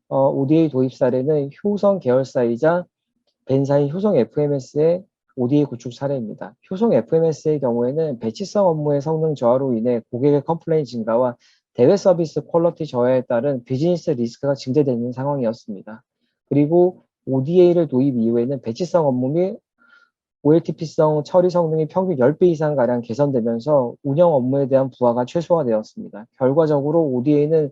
ODA 도입 사례는 효성 계열사이자 벤사인 효성 FMS의 ODA 구축 사례입니다. 효성 FMS의 경우에는 배치성 업무의 성능 저하로 인해 고객의 컴플레인 증가와 대외 서비스 퀄리티 저하에 따른 비즈니스 리스크가 증대되는 상황이었습니다. 그리고 ODA를 도입 이후에는 배치성 업무 및 OLTP성 처리 성능이 평균 10배 이상가량 개선되면서 운영 업무에 대한 부하가 최소화되었습니다. 결과적으로 ODA는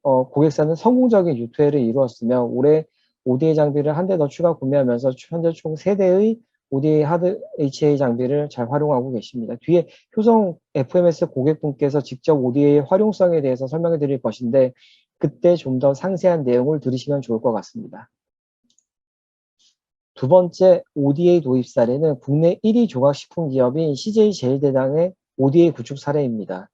고객사는 성공적인 유퇴를 이루었으며 올해 ODA 장비를 한 대 더 추가 구매하면서 현재 총 3대의 ODA 하드 HA 장비를 잘 활용하고 계십니다. 뒤에 효성 FMS 고객분께서 직접 ODA의 활용성에 대해서 설명해 드릴 것인데 그때 좀 더 상세한 내용을 들으시면 좋을 것 같습니다. 두 번째 ODA 도입 사례는 국내 1위 종합식품기업인 CJ제일제당의 ODA 구축 사례입니다.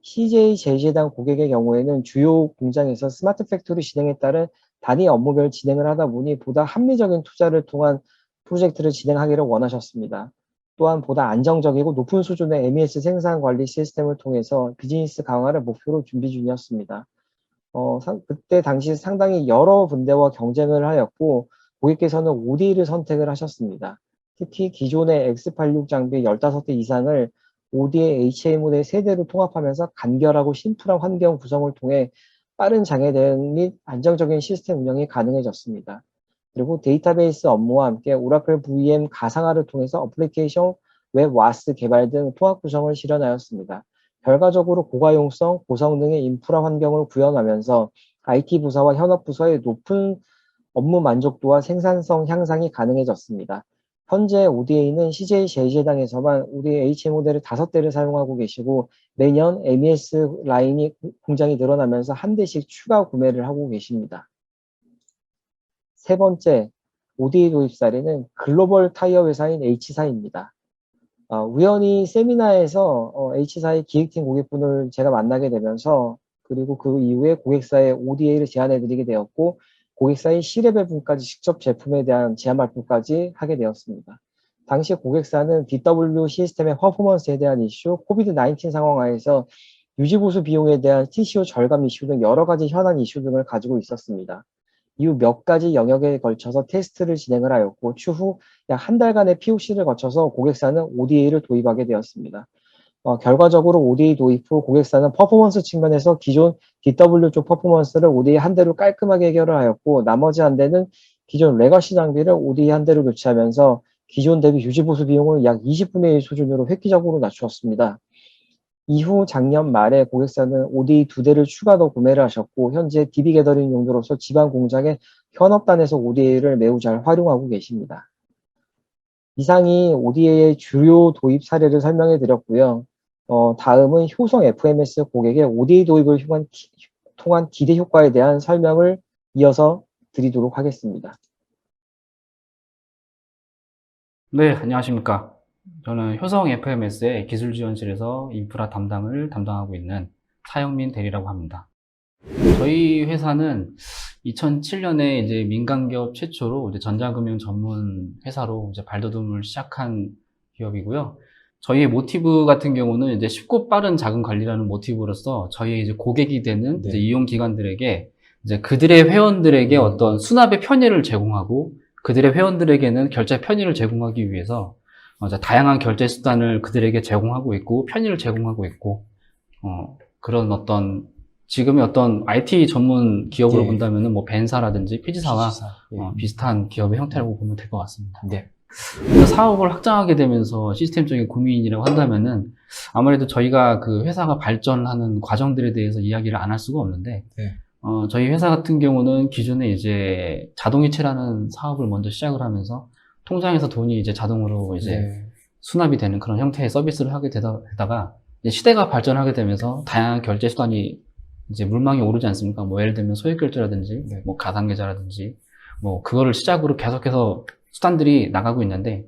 CJ제일제당 고객의 경우에는 주요 공장에서 스마트 팩토리 진행에 따른 단위 업무별 진행을 하다 보니 보다 합리적인 투자를 통한 프로젝트를 진행하기를 원하셨습니다. 또한 보다 안정적이고 높은 수준의 MES 생산 관리 시스템을 통해서 비즈니스 강화를 목표로 준비 중이었습니다. 그때 당시 상당히 여러 분대와 경쟁을 하였고 고객께서는 ODA를 선택을 하셨습니다. 특히 기존의 X86 장비 15대 이상을 ODA HA 모델 3대로 통합하면서 간결하고 심플한 환경 구성을 통해 빠른 장애 대응 및 안정적인 시스템 운영이 가능해졌습니다. 그리고 데이터베이스 업무와 함께 오라클 VM 가상화를 통해서 어플리케이션, 웹 와스 개발 등 통합 구성을 실현하였습니다. 결과적으로 고가용성, 고성능의 인프라 환경을 구현하면서 IT 부서와 현업 부서의 높은 업무 만족도와 생산성 향상이 가능해졌습니다. 현재 ODA는 CJ제일제당에서만 ODA HA 모델을 5대를 사용하고 계시고 매년 MES 라인이 공장이 늘어나면서 한 대씩 추가 구매를 하고 계십니다. 세 번째 ODA 도입 사례는 글로벌 타이어 회사인 H사입니다. 우연히 세미나에서 H사의 기획팀 고객분을 제가 만나게 되면서 그리고 그 이후에 고객사의 ODA를 제안해 드리게 되었고 고객사의 C레벨 분까지 직접 제품에 대한 제안 발표까지 하게 되었습니다. 당시 고객사는 DW 시스템의 퍼포먼스에 대한 이슈, 코비드-19 상황 하에서 유지보수 비용에 대한 TCO 절감 이슈 등 여러 가지 현안 이슈 등을 가지고 있었습니다. 이후 몇 가지 영역에 걸쳐서 테스트를 진행을 하였고 추후 약 한 달간의 POC를 거쳐서 고객사는 ODA를 도입하게 되었습니다. 결과적으로 ODA 도입 후 고객사는 퍼포먼스 측면에서 기존 DW 쪽 퍼포먼스를 ODA 한 대로 깔끔하게 해결을 하였고 나머지 한 대는 기존 레거시 장비를 ODA 한 대로 교체하면서 기존 대비 유지보수 비용을 약 20분의 1 수준으로 획기적으로 낮추었습니다. 이후 작년 말에 고객사는 ODA 2대를 추가 더 구매를 하셨고 현재 DB 게더링 용도로서 지방 공장의 현업단에서 ODA를 매우 잘 활용하고 계십니다. 이상이 ODA의 주요 도입 사례를 설명해 드렸고요. 다음은 효성 FMS 고객의 ODA 도입을 통한 기대 효과에 대한 설명을 이어서 드리도록 하겠습니다. 네, 안녕하십니까. 저는 효성 FMS의 기술지원실에서 인프라 담당을 담당하고 있는 차영민 대리라고 합니다. 저희 회사는 2007년에 이제 민간기업 최초로 이제 전자금융 전문 회사로 이제 발돋움을 시작한 기업이고요. 저희의 모티브 같은 경우는 이제 쉽고 빠른 자금 관리라는 모티브로서 저희의 이제 고객이 되는 이제 이용 기관들에게 이제 그들의 회원들에게 어떤 수납의 편의를 제공하고 그들의 회원들에게는 결제 편의를 제공하기 위해서 다양한 결제 수단을 그들에게 제공하고 있고 편의를 제공하고 있고 그런 어떤 지금의 어떤 IT 전문 기업으로 본다면은 뭐 벤사라든지 피지사와 비슷한 기업의 형태라고 보면 될 것 같습니다. 사업을 확장하게 되면서 시스템적인 고민이라고 한다면은 아무래도 저희가 그 회사가 발전하는 과정들에 대해서 이야기를 안 할 수가 없는데 저희 회사 같은 경우는 기존에 이제 자동이체라는 사업을 먼저 시작을 하면서 통장에서 돈이 이제 자동으로 이제 수납이 되는 그런 형태의 서비스를 하게 되다가 이제 시대가 발전하게 되면서 다양한 결제 수단이 이제 물망에 오르지 않습니까? 뭐 예를 들면 소액결제라든지 뭐 가상계좌라든지 뭐 그거를 시작으로 계속해서 수단들이 나가고 있는데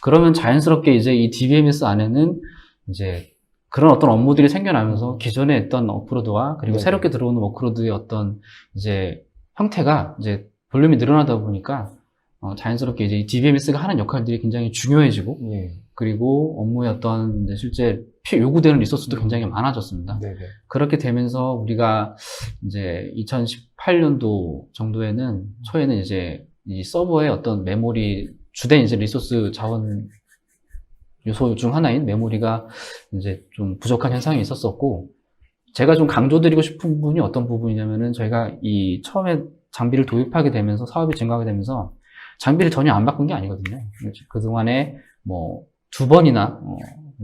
그러면 자연스럽게 이제 이 DBMS 안에는 이제 그런 어떤 업무들이 생겨나면서 기존에 했던 워크로드와 그리고 새롭게 들어오는 워크로드의 어떤 이제 형태가 이제 볼륨이 늘어나다 보니까 자연스럽게 이제 DBMS가 하는 역할들이 굉장히 중요해지고 예. 그리고 업무의 어떤 이제 실제 요구되는 리소스도 굉장히 많아졌습니다. 네네. 그렇게 되면서 우리가 이제 2018년도 정도에는 초에는 이제 이 서버의 어떤 메모리 주된 이제 리소스 자원 요소 중 하나인 메모리가 이제 좀 부족한 현상이 있었었고, 제가 좀 강조드리고 싶은 부분이 어떤 부분이냐면은 저희가 이 처음에 장비를 도입하게 되면서 사업이 증가하게 되면서 장비를 전혀 안 바꾼 게 아니거든요. 그동안에 뭐 2번이나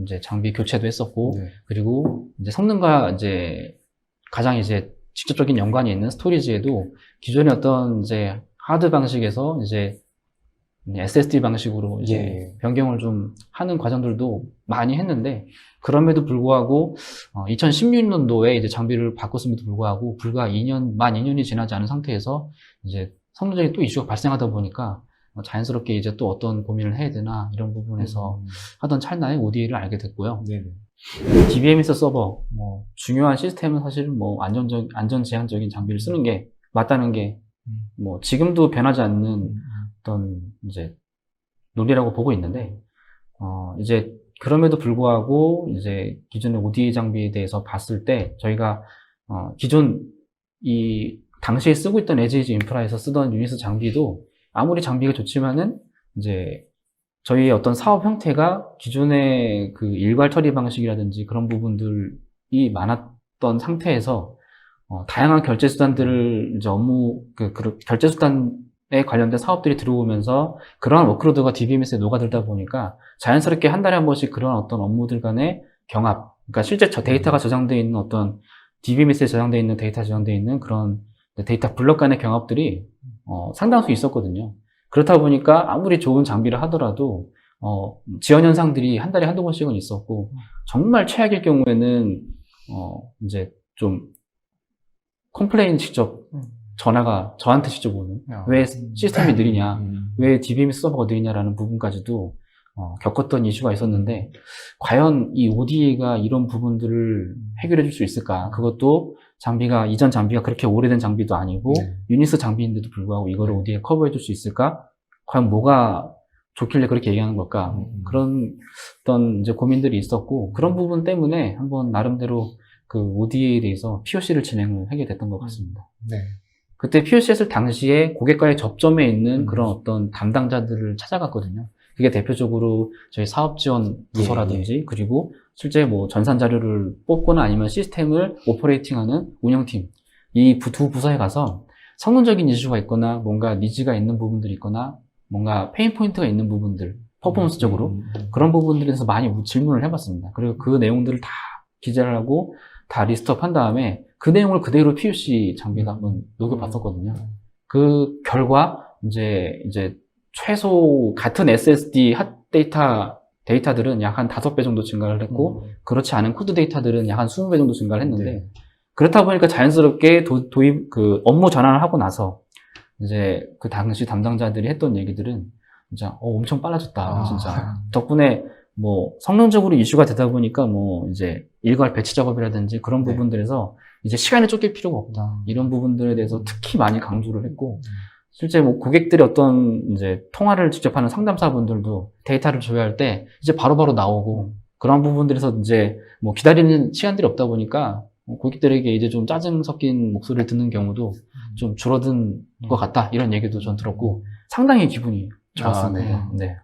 이제 장비 교체도 했었고, 네. 그리고 이제 성능과 이제 가장 이제 직접적인 연관이 있는 스토리지에도 기존의 어떤 이제 하드 방식에서 이제 SSD 방식으로 이제 예. 변경을 좀 하는 과정들도 많이 했는데, 그럼에도 불구하고 2016년도에 이제 장비를 바꿨음에도 불구하고 불과 만 2년이 지나지 않은 상태에서 이제 성능적인 또 이슈가 발생하다 보니까 자연스럽게 이제 또 어떤 고민을 해야 되나 이런 부분에서 하던 찰나에 ODA를 알게 됐고요. 네네. DBMS 서버, 뭐 중요한 시스템은 사실 뭐 안전 제한적인 장비를 쓰는 게 맞다는 게 뭐 지금도 변하지 않는 어떤 이제 논리라고 보고 있는데, 이제 그럼에도 불구하고 이제 기존의 ODA 장비에 대해서 봤을 때 저희가 기존 이 당시에 쓰고 있던 에지에지 인프라에서 쓰던 유니스 장비도 아무리 장비가 좋지만은 이제 저희의 어떤 사업 형태가 기존의 그 일괄 처리 방식이라든지 그런 부분들이 많았던 상태에서 다양한 결제 수단들을 이제 결제 수단에 관련된 사업들이 들어오면서 그러한 워크로드가 DBMS에 녹아들다 보니까 자연스럽게 한 달에 한 번씩 그런 어떤 업무들 간의 경합, 그러니까 실제 데이터가 저장되어 있는 어떤 DBMS에 저장되어 있는 데이터 저장되어 있는 그런 데이터 블럭 간의 경합들이 상당수 있었거든요. 그렇다 보니까 아무리 좋은 장비를 하더라도 지연 현상들이 한 달에 한두 번씩은 있었고, 정말 최악일 경우에는 이제 좀 컴플레인 직접 전화가 저한테 직접 오는, 왜 시스템이 느리냐, 왜 DBMS 서버가 느리냐라는 부분까지도 겪었던 이슈가 있었는데, 과연 이 ODA가 이런 부분들을 해결해 줄 수 있을까? 그것도 이전 장비가 그렇게 오래된 장비도 아니고 유니스 장비인데도 불구하고 이거를 ODA에 커버해 줄 수 있을까? 과연 뭐가 좋길래 그렇게 얘기하는 걸까? 그런 어떤 이제 고민들이 있었고, 그런 부분 때문에 한번 나름대로 그 ODA에 대해서 POC를 진행을 하게 됐던 것 같습니다. 네. 그때 POC 했을 당시에 고객과의 접점에 있는 그런 어떤 담당자들을 찾아갔거든요. 그게 대표적으로 저희 사업 지원 부서라든지, 그리고 실제 뭐 전산 자료를 뽑거나 아니면 시스템을 오퍼레이팅하는 운영팀, 이 두 부서에 가서 성능적인 이슈가 있거나 뭔가 니즈가 있는 부분들이 있거나 뭔가 페인 포인트가 있는 부분들, 퍼포먼스적으로 그런 부분들에 대해서 많이 질문을 해봤습니다. 그리고 그 내용들을 다 기재를 하고 다 리스트업 한 다음에 그 내용을 그대로 POC 장비에다 한번 녹여봤었거든요. 그 결과 이제 최소 같은 SSD 데이터들은 약 한 5배 정도 증가를 했고, 그렇지 않은 코드 데이터들은 약 한 20배 정도 증가를 했는데, 그렇다 보니까 자연스럽게 업무 전환을 하고 나서 이제 그 당시 담당자들이 했던 얘기들은 진짜 엄청 빨라졌다. 진짜 덕분에 뭐 성능적으로 이슈가 되다 보니까 뭐 이제 일괄 배치 작업이라든지 그런 부분들에서 이제 시간에 쫓길 필요가 없다. 이런 부분들에 대해서 특히 많이 강조를 했고, 실제 뭐 고객들이 어떤 이제 통화를 직접 하는 상담사분들도 데이터를 조회할 때 이제 바로바로 나오고, 그런 부분들에서 이제 뭐 기다리는 시간들이 없다 보니까 고객들에게 이제 좀 짜증 섞인 목소리를 듣는 경우도 좀 줄어든 것 같다. 이런 얘기도 전 들었고 상당히 기분이 좋았습니다. 네.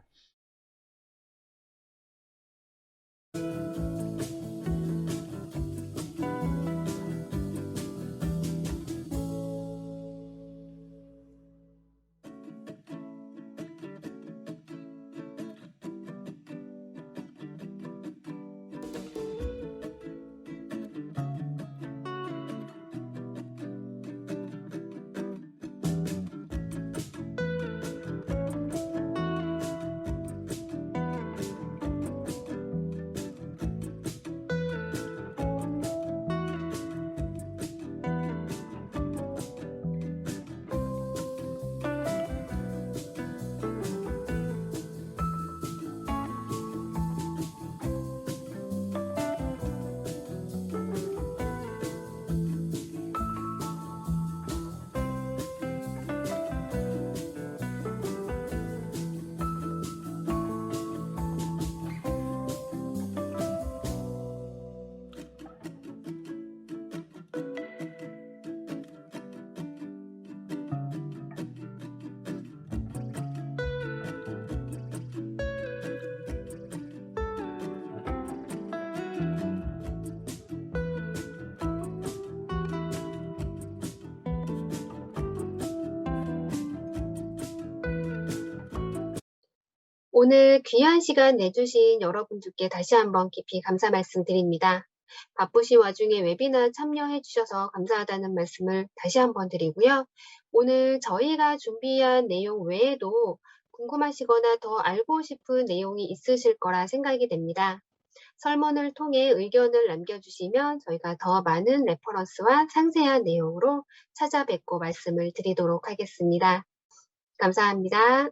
오늘 귀한 시간 내주신 여러분들께 다시 한번 깊이 감사 말씀드립니다. 바쁘신 와중에 웨비나 참여해 주셔서 감사하다는 말씀을 다시 한번 드리고요. 오늘 저희가 준비한 내용 외에도 궁금하시거나 더 알고 싶은 내용이 있으실 거라 생각이 됩니다. 설문을 통해 의견을 남겨주시면 저희가 더 많은 레퍼런스와 상세한 내용으로 찾아뵙고 말씀을 드리도록 하겠습니다. 감사합니다.